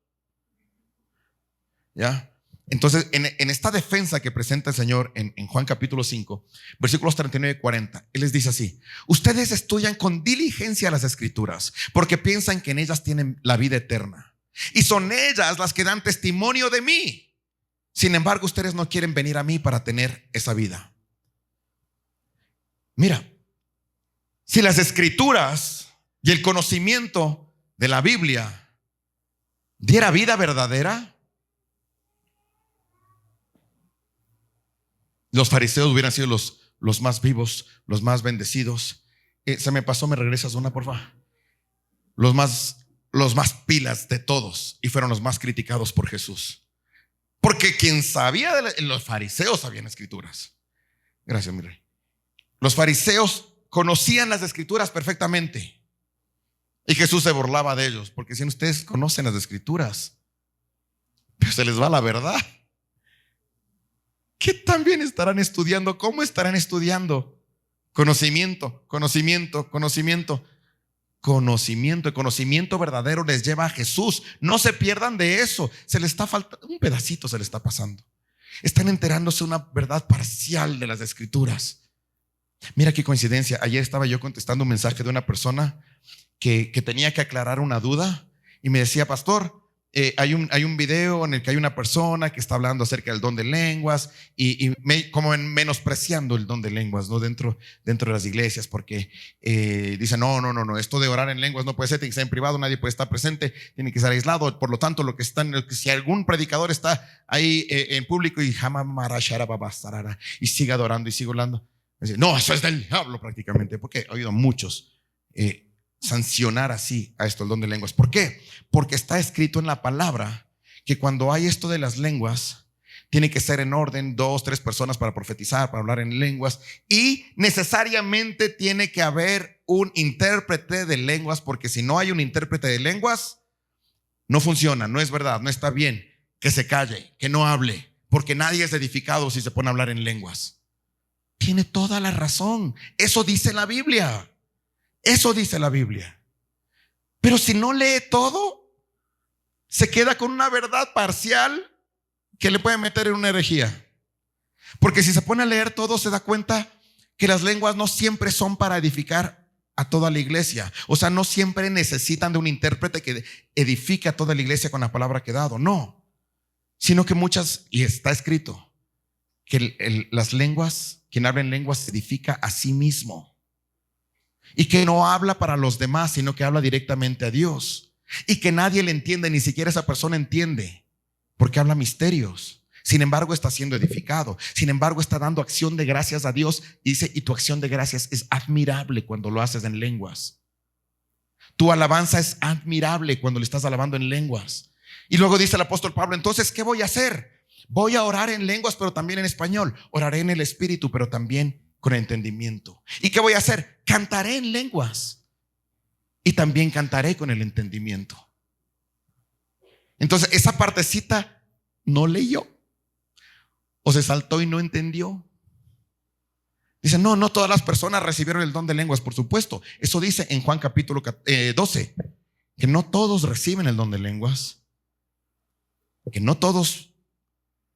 ¿Ya? Entonces, en esta defensa que presenta el Señor en Juan capítulo 5, versículos 39 y 40, Él les dice así: ustedes estudian con diligencia las escrituras porque piensan que en ellas tienen la vida eterna y son ellas las que dan testimonio de mí. Sin embargo, ustedes no quieren venir a mí para tener esa vida. Mira, si las escrituras y el conocimiento de la Biblia diera vida verdadera, los fariseos hubieran sido los más vivos, los más bendecidos. Se me pasó, me regresas una, por favor. Los más pilas de todos, y fueron los más criticados por Jesús. Porque quien sabía los fariseos sabían escrituras. Gracias, mi rey. Los fariseos conocían las escrituras perfectamente. Y Jesús se burlaba de ellos, porque si ustedes conocen las escrituras, pero se les va la verdad. ¿Qué también estarán estudiando? ¿Cómo estarán estudiando? Conocimiento. El conocimiento verdadero les lleva a Jesús. No se pierdan de eso. Se les está faltando un pedacito, se les está pasando. Están enterándose una verdad parcial de las escrituras. Mira qué coincidencia. Ayer estaba yo contestando un mensaje de una persona que tenía que aclarar una duda y me decía: pastor, hay un video en el que hay una persona que está hablando acerca del don de lenguas como menospreciando el don de lenguas, ¿no? dentro de las iglesias, porque dicen no, esto de orar en lenguas no puede ser, tiene que ser en privado, nadie puede estar presente, tiene que ser aislado. Por lo tanto, si algún predicador está ahí en público y y sigue adorando y sigue hablando, no, eso es del diablo prácticamente, porque he oído a muchos sancionar así a esto, el don de lenguas. ¿Por qué? Porque está escrito en la palabra que cuando hay esto de las lenguas, tiene que ser en orden, 2, 3 personas para profetizar, para hablar en lenguas, y necesariamente tiene que haber un intérprete de lenguas, porque si no hay un intérprete de lenguas, no funciona, no es verdad, no está bien. Que se calle, que no hable, porque nadie es edificado si se pone a hablar en lenguas. Tiene toda la razón. Eso dice la Biblia. Eso dice la Biblia. Pero si no lee todo, se queda con una verdad parcial que le puede meter en una herejía. Porque si se pone a leer todo, se da cuenta que las lenguas no siempre son para edificar a toda la iglesia. O sea, no siempre necesitan de un intérprete que edifique a toda la iglesia con la palabra que he dado. No. Sino que muchas, y está escrito, que las lenguas, quien habla en lenguas se edifica a sí mismo. Y que no habla para los demás, sino que habla directamente a Dios. Y que nadie le entiende, ni siquiera esa persona entiende, porque habla misterios. Sin embargo, está siendo edificado. Sin embargo, está dando acción de gracias a Dios. Y dice, y tu acción de gracias es admirable cuando lo haces en lenguas. Tu alabanza es admirable cuando le estás alabando en lenguas. Y luego dice el apóstol Pablo: entonces, ¿qué voy a hacer? Voy a orar en lenguas, pero también en español. Oraré en el espíritu, pero también con entendimiento. ¿Y qué voy a hacer? Cantaré en lenguas y también cantaré con el entendimiento. Entonces, esa partecita no leyó, o se saltó y no entendió. Dice, no todas las personas recibieron el don de lenguas. Por supuesto, eso dice en Juan capítulo 12, que no todos reciben el don de lenguas, que no todos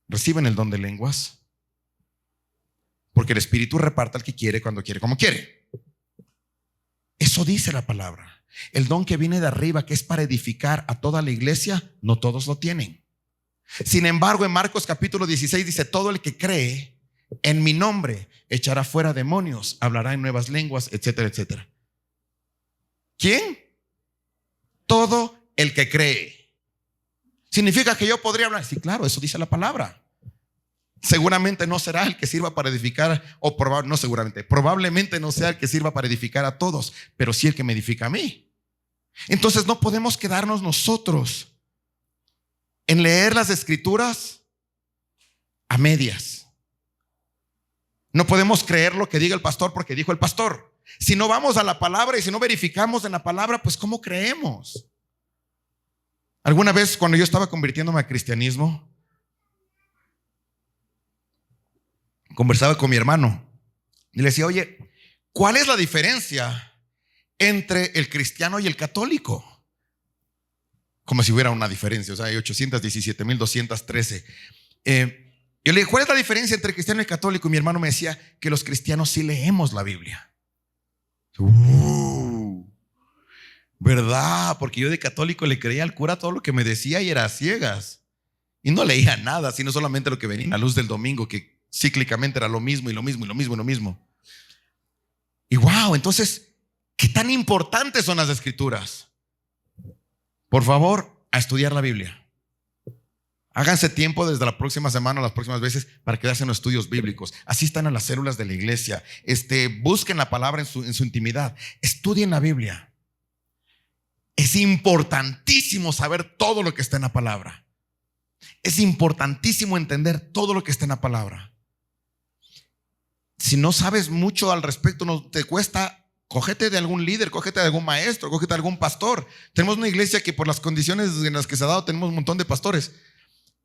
reciben el don de lenguas, porque el Espíritu reparte al que quiere, cuando quiere, como quiere. Eso dice la palabra. El don que viene de arriba, que es para edificar a toda la iglesia, no todos lo tienen. Sin embargo, en Marcos capítulo 16 dice: todo el que cree en mi nombre echará fuera demonios, hablará en nuevas lenguas, etcétera, etcétera. ¿Quién? Todo el que cree. ¿Significa que yo podría hablar? Sí, claro, eso dice la palabra. Seguramente no será el que sirva para edificar, o probablemente no sea el que sirva para edificar a todos, pero sí el que me edifica a mí. Entonces no podemos quedarnos nosotros en leer las escrituras a medias. No podemos creer lo que diga el pastor porque dijo el pastor. Si no vamos a la palabra y si no verificamos en la palabra, pues ¿cómo creemos? Alguna vez cuando yo estaba convirtiéndome al cristianismo, conversaba con mi hermano y le decía: oye, ¿cuál es la diferencia entre el cristiano y el católico? Como si hubiera una diferencia. O sea, hay 817,213. Yo le dije: ¿cuál es la diferencia entre cristiano y católico? Y mi hermano me decía que los cristianos sí leemos la Biblia. ¿Verdad? Porque yo de católico le creía al cura todo lo que me decía y era a ciegas. Y no leía nada, sino solamente lo que venía a la luz del domingo, que cíclicamente era lo mismo y lo mismo y lo mismo y lo mismo. Y wow, entonces, ¿qué tan importantes son las escrituras? Por favor, a estudiar la Biblia. Háganse tiempo desde la próxima semana o las próximas veces para quedarse en los estudios bíblicos. Asistan a las células de la iglesia. Busquen la palabra en su intimidad. Estudien la Biblia. Es importantísimo saber todo lo que está en la palabra. Es importantísimo entender todo lo que está en la palabra. Si no sabes mucho al respecto, no te cuesta, cógete de algún líder, cógete de algún maestro, cógete de algún pastor. Tenemos una iglesia que por las condiciones en las que se ha dado tenemos un montón de pastores.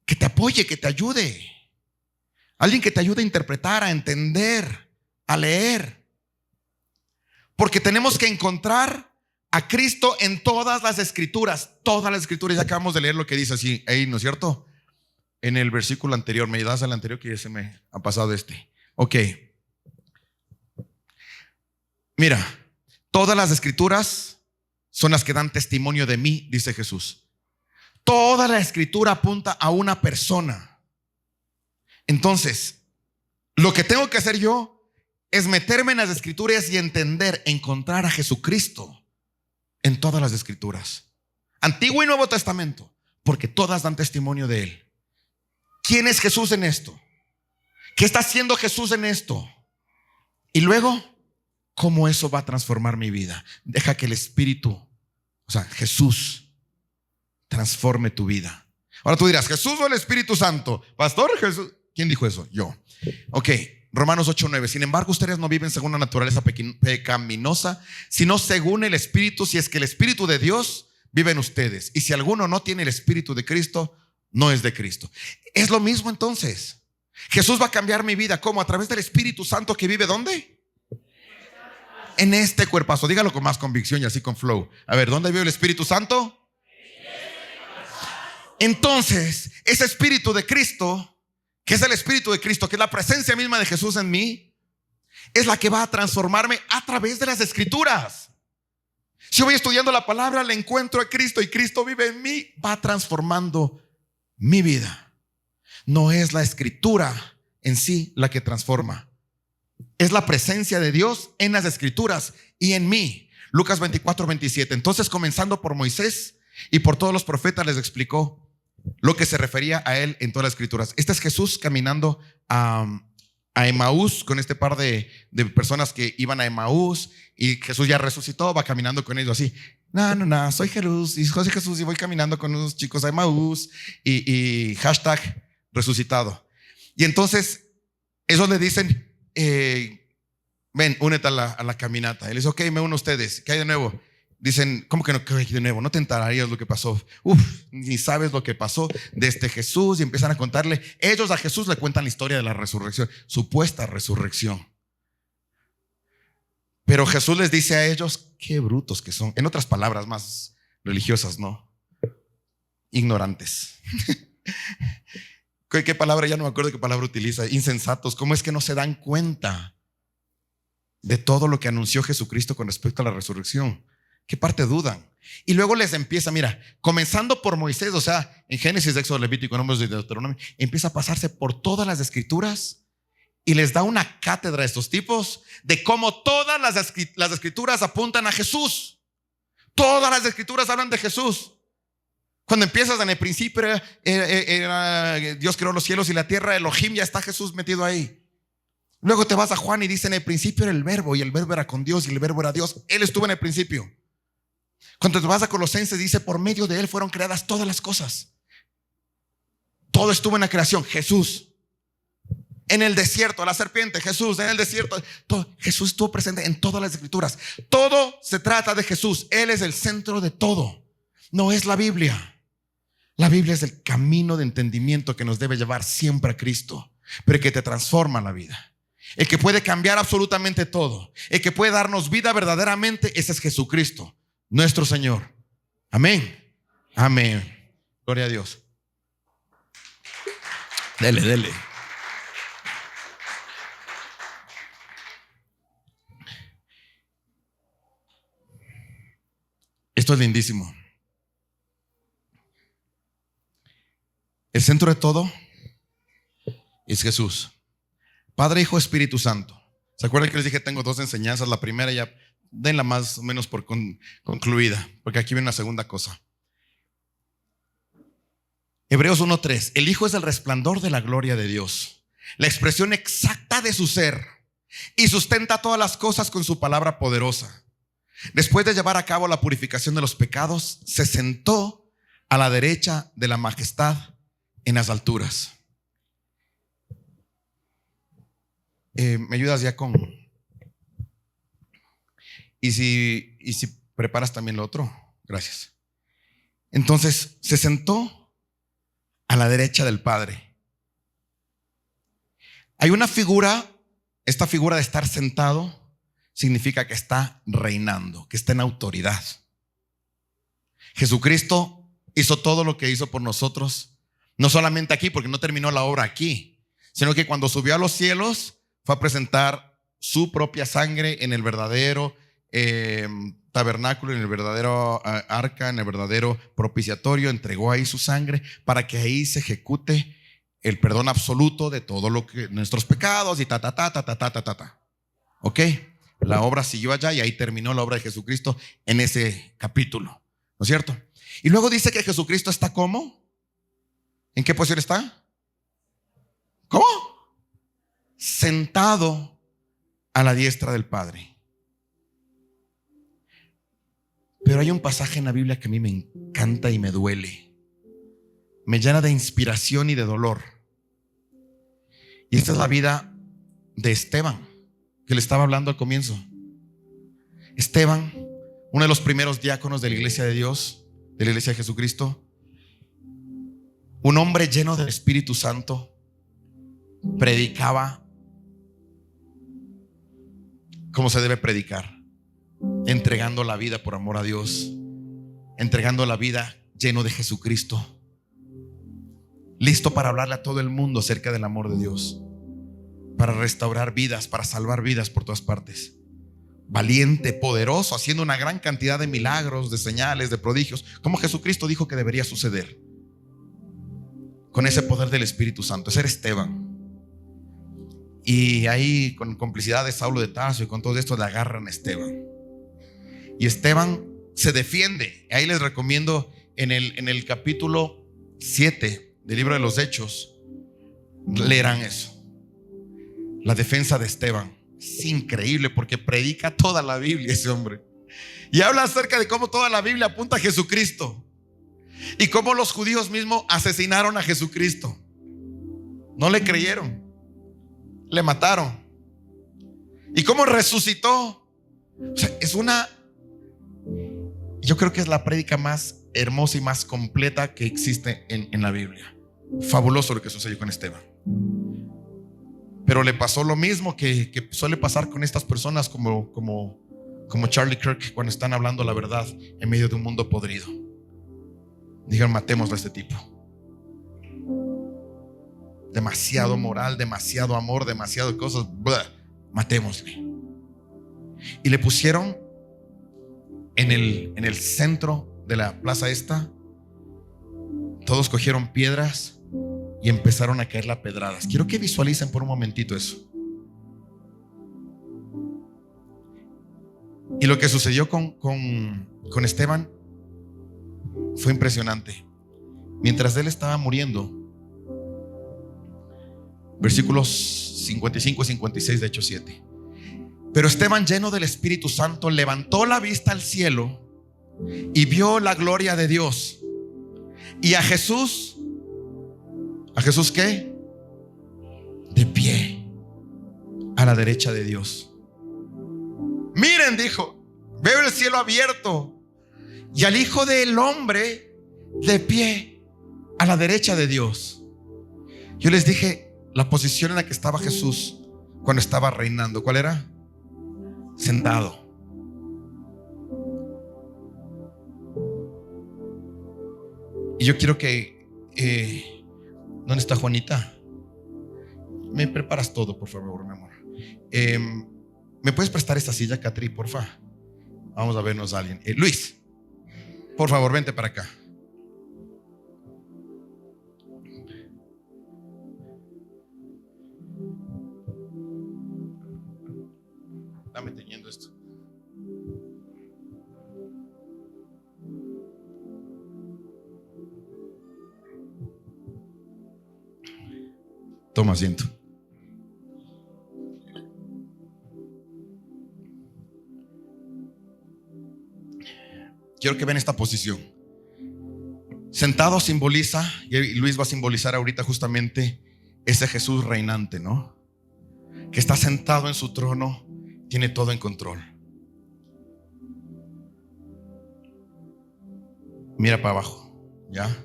Que te apoye, que te ayude. Alguien que te ayude a interpretar, a entender, a leer. Porque tenemos que encontrar a Cristo en todas las escrituras. Todas las escrituras. Ya acabamos de leer lo que dice así ahí, ¿no es cierto? En el versículo anterior. Me das al anterior que ya se me ha pasado Ok. Mira, todas las escrituras son las que dan testimonio de mí, dice Jesús. Toda la escritura apunta a una persona. Entonces, lo que tengo que hacer yo es meterme en las escrituras y entender, encontrar a Jesucristo en todas las escrituras, Antiguo y Nuevo Testamento, porque todas dan testimonio de Él. ¿Quién es Jesús en esto? ¿Qué está haciendo Jesús en esto? Y luego, ¿cómo eso va a transformar mi vida? Deja que el Espíritu, o sea, Jesús, transforme tu vida. Ahora tú dirás: ¿Jesús o el Espíritu Santo? Pastor, Jesús. ¿Quién dijo eso? Yo. Ok, Romanos 8:9. Sin embargo, ustedes no viven según la naturaleza pecaminosa, sino según el Espíritu, si es que el Espíritu de Dios vive en ustedes. Y si alguno no tiene el Espíritu de Cristo, no es de Cristo. Es lo mismo entonces. Jesús va a cambiar mi vida. ¿Cómo? A través del Espíritu Santo que vive ¿dónde? En este cuerpazo. Dígalo con más convicción y así con flow. A ver, ¿dónde vive el Espíritu Santo? Entonces, ese Espíritu de Cristo, que es el Espíritu de Cristo, que es la presencia misma de Jesús en mí, es la que va a transformarme a través de las escrituras. Si voy estudiando la palabra, le encuentro a Cristo y Cristo vive en mí, va transformando mi vida. No es la escritura en sí la que transforma, es la presencia de Dios en las escrituras y en mí. Lucas 24:27. Entonces, comenzando por Moisés y por todos los profetas, les explicó lo que se refería a él en todas las escrituras. Este es Jesús caminando a Emaús con este par de personas que iban a Emaús, y Jesús ya resucitó, va caminando con ellos así. No, soy Jesús, y voy caminando con unos chicos a Emaús y hashtag resucitado. Y entonces ellos le dicen: ven, únete a la caminata. Él dice: ok, me uno a ustedes. ¿Qué hay de nuevo? Dicen: ¿cómo que no? ¿Qué hay de nuevo? No te enterarías lo que pasó. Ni sabes lo que pasó desde Jesús. Y empiezan a contarle. Ellos a Jesús le cuentan la historia de la resurrección, supuesta resurrección. Pero Jesús les dice a ellos: qué brutos que son. En otras palabras más religiosas, ¿no? Ignorantes. ¿Qué palabra? Ya no me acuerdo qué palabra utiliza. Insensatos. ¿Cómo es que no se dan cuenta de todo lo que anunció Jesucristo con respecto a la resurrección? ¿Qué parte dudan? Y luego les empieza, mira, comenzando por Moisés, o sea, en Génesis, Éxodo, Levítico, Números y Deuteronomio, empieza a pasarse por todas las escrituras y les da una cátedra a estos tipos de cómo todas las escrituras apuntan a Jesús. Todas las escrituras hablan de Jesús. Cuando empiezas, en el principio era Dios creó los cielos y la tierra, Elohim, ya está Jesús metido ahí. Luego te vas a Juan y dice: en el principio era el verbo, y el verbo era con Dios, y el verbo era Dios. Él estuvo en el principio. Cuando te vas a Colosenses, dice: por medio de él fueron creadas todas las cosas. Todo estuvo en la creación. Jesús. En el desierto, la serpiente, Jesús. En el desierto, todo. Jesús estuvo presente en todas las escrituras. Todo se trata de Jesús. Él es el centro de todo. No es la Biblia. La Biblia es el camino de entendimiento que nos debe llevar siempre a Cristo, pero que te transforma la vida. El que puede cambiar absolutamente todo, el que puede darnos vida verdaderamente, ese es Jesucristo, nuestro Señor. Amén. Amén. Gloria a Dios. Dele. Esto es lindísimo. El centro de todo es Jesús. Padre, Hijo, Espíritu Santo. ¿Se acuerdan que les dije tengo 2 enseñanzas? La primera ya denla más o menos por concluida, porque aquí viene una segunda cosa. Hebreos 1:3. El Hijo es el resplandor de la gloria de Dios, la expresión exacta de su ser, y sustenta todas las cosas con su palabra poderosa. Después de llevar a cabo la purificación de los pecados, se sentó a la derecha de la majestad en las alturas. ¿Me ayudas ya con? Y si preparas también lo otro. Gracias. Entonces se sentó a la derecha del Padre. Hay una figura. Esta figura de estar sentado significa que está reinando, que está en autoridad. Jesucristo hizo todo lo que hizo por nosotros. No solamente aquí, porque no terminó la obra aquí, sino que cuando subió a los cielos fue a presentar su propia sangre en el verdadero tabernáculo, en el verdadero arca, en el verdadero propiciatorio. Entregó ahí su sangre para que ahí se ejecute el perdón absoluto de todo lo que nuestros pecados y ¿Ok? La obra siguió allá y ahí terminó la obra de Jesucristo en ese capítulo, ¿no es cierto? Y luego dice que Jesucristo está ¿cómo? ¿En qué posición está? ¿Cómo? Sentado a la diestra del Padre. Pero hay un pasaje en la Biblia que a mí me encanta y me duele. Me llena de inspiración y de dolor. Y esta es la vida de Esteban, que le estaba hablando al comienzo. Esteban, uno de los primeros diáconos de la iglesia de Dios, de la iglesia de Jesucristo. Un hombre lleno del Espíritu Santo, predicaba como se debe predicar, entregando la vida por amor a Dios, entregando la vida lleno de Jesucristo, listo para hablarle a todo el mundo acerca del amor de Dios, para restaurar vidas, para salvar vidas por todas partes. Valiente, poderoso, haciendo una gran cantidad de milagros, de señales, de prodigios, como Jesucristo dijo que debería suceder, con ese poder del Espíritu Santo. Ese era Esteban. Y ahí, con complicidad de Saulo de Tarso y con todo esto, le agarran a Esteban. Y Esteban se defiende. Ahí les recomiendo en el capítulo 7 del libro de los Hechos, leerán eso. La defensa de Esteban es increíble, porque predica toda la Biblia ese hombre. Y habla acerca de cómo toda la Biblia apunta a Jesucristo. Y cómo los judíos mismos asesinaron a Jesucristo. No le creyeron, le mataron. Y cómo resucitó. O sea, yo creo que es la prédica más hermosa y más completa que existe en la Biblia. Fabuloso lo que sucedió con Esteban. Pero le pasó lo mismo que suele pasar con estas personas como Charlie Kirk, cuando están hablando la verdad en medio de un mundo podrido. Digan: matémoslo a este tipo. Demasiado moral, demasiado amor, demasiado cosas. Matémosle. Y le pusieron en el centro de la plaza esta, todos cogieron piedras y empezaron a caer las pedradas. Quiero que visualicen por un momentito eso. Y lo que sucedió con Esteban fue impresionante. Mientras él estaba muriendo, versículos 55 y 56 de Hechos 7. Pero Esteban, lleno del Espíritu Santo, levantó la vista al cielo y vio la gloria de Dios y a Jesús. ¿A Jesús qué? De pie a la derecha de Dios. Miren, dijo, veo el cielo abierto y al Hijo del Hombre de pie a la derecha de Dios. Yo les dije la posición en la que estaba Jesús cuando estaba reinando. ¿Cuál era? Sentado. Y yo quiero que ¿dónde está Juanita? Me preparas todo, por favor, mi amor. ¿Me puedes prestar esta silla, Catri, porfa? Vamos a vernos a alguien. Luis, por favor, vente para acá. Dame teñiendo esto. Toma asiento. Quiero que vean esta posición. Sentado simboliza, y Luis va a simbolizar ahorita justamente ese Jesús reinante, ¿no? Que está sentado en su trono, tiene todo en control. Mira para abajo, ¿ya?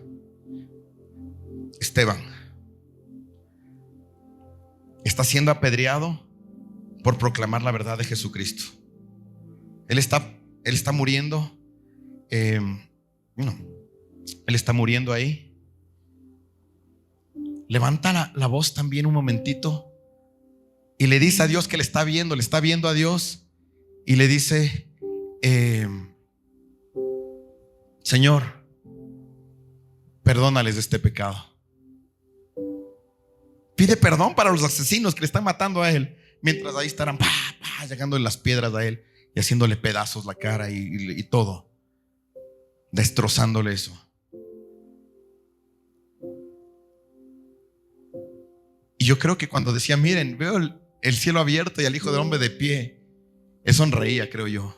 Esteban está siendo apedreado por proclamar la verdad de Jesucristo. Él está muriendo. Él está muriendo ahí. Levanta la voz también un momentito y le dice a Dios que le está viendo a Dios y le dice, Señor, perdónales de este pecado. Pide perdón para los asesinos que le están matando a él, mientras ahí estarán llegando las piedras a él y haciéndole pedazos la cara y todo, destrozándole eso. Y yo creo que cuando decía, miren, veo el cielo abierto y al Hijo del Hombre de pie, él sonreía, creo yo,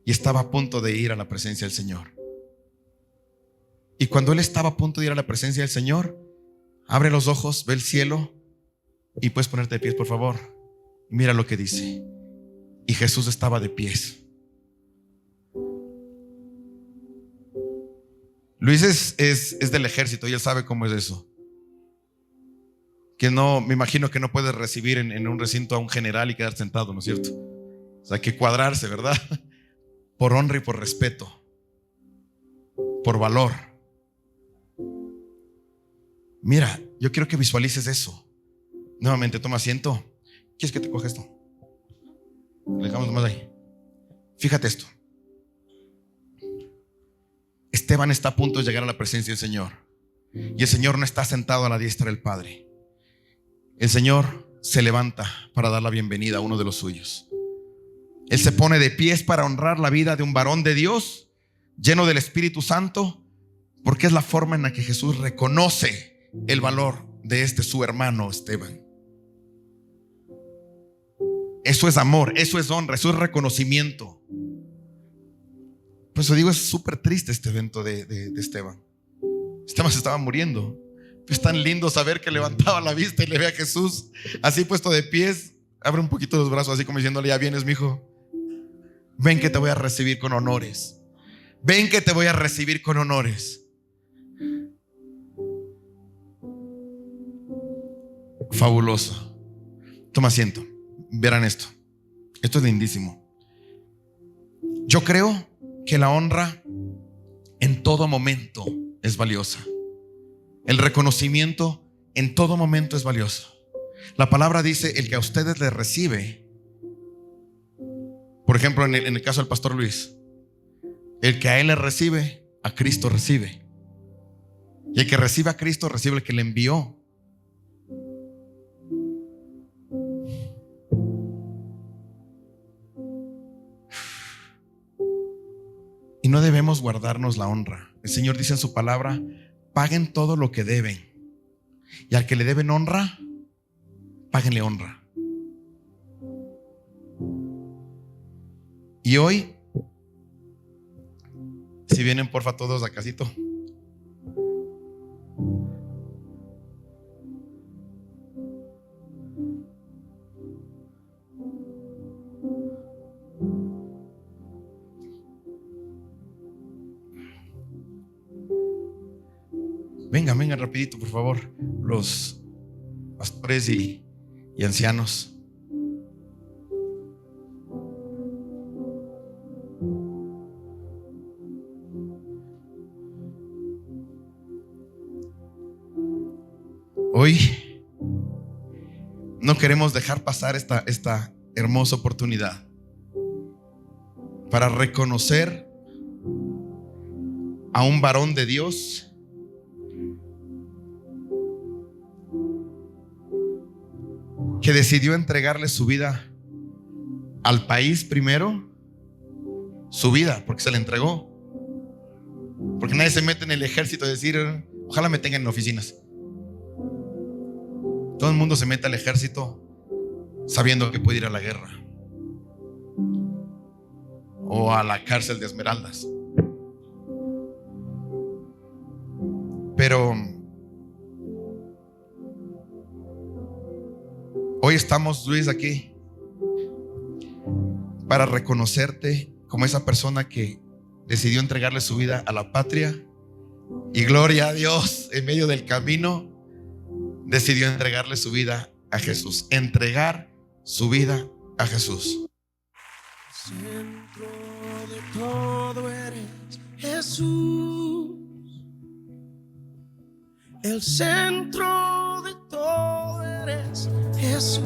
y estaba a punto de ir a la presencia del Señor. Y cuando él estaba a punto de ir a la presencia del Señor, abre los ojos, ve el cielo y puedes ponerte de pies, por favor. Mira lo que dice. Y Jesús estaba de pies. Luis es del ejército y él sabe cómo es eso. Que no, me imagino que no puedes recibir en un recinto a un general y quedar sentado, ¿no es cierto? O sea, hay que cuadrarse, ¿verdad? Por honra y por respeto, por valor. Mira, yo quiero que visualices eso. Nuevamente, toma asiento. ¿Quieres que te coja esto? Le dejamos más ahí. Fíjate esto. Esteban está a punto de llegar a la presencia del Señor. Y el Señor no está sentado a la diestra del Padre. El Señor se levanta para dar la bienvenida a uno de los suyos. Él se pone de pies para honrar la vida de un varón de Dios, lleno del Espíritu Santo, porque es la forma en la que Jesús reconoce el valor de su hermano Esteban. Eso es amor, eso es honra, eso es reconocimiento. Por eso digo, es súper triste este evento de Esteban. Esteban se estaba muriendo. Es tan lindo saber que levantaba la vista y le ve a Jesús así puesto de pies. Abre un poquito los brazos así como diciéndole, ya vienes, mijo. Ven que te voy a recibir con honores. Ven que te voy a recibir con honores. Fabuloso. Toma asiento. Verán esto. Esto es lindísimo. Yo creo que la honra en todo momento es valiosa. El reconocimiento en todo momento es valioso. La palabra dice, el que a ustedes les recibe. Por ejemplo, en el caso del pastor Luis, El que a Él le recibe, a Cristo recibe. Y el que recibe a Cristo, recibe el que le envió. Y no debemos guardarnos la honra. El Señor dice en su palabra: paguen todo lo que deben. Y al que le deben honra, páguenle honra. Y hoy, si vienen porfa todos a casito. Vengan rapidito, por favor, los pastores y ancianos. Hoy no queremos dejar pasar esta hermosa oportunidad para reconocer a un varón de Dios que decidió entregarle su vida al país primero, su vida, porque se la entregó. Porque nadie se mete en el ejército a decir: ojalá me tengan en oficinas. Todo el mundo se mete al ejército sabiendo que puede ir a la guerra o a la cárcel de Esmeraldas. Pero hoy estamos, Luis, aquí para reconocerte como esa persona que decidió entregarle su vida a la patria. Y gloria a Dios, en medio del camino decidió entregarle su vida a Jesús. Entregar su vida a Jesús. Centro de todo eres Jesús. El centro de todo eres Jesús.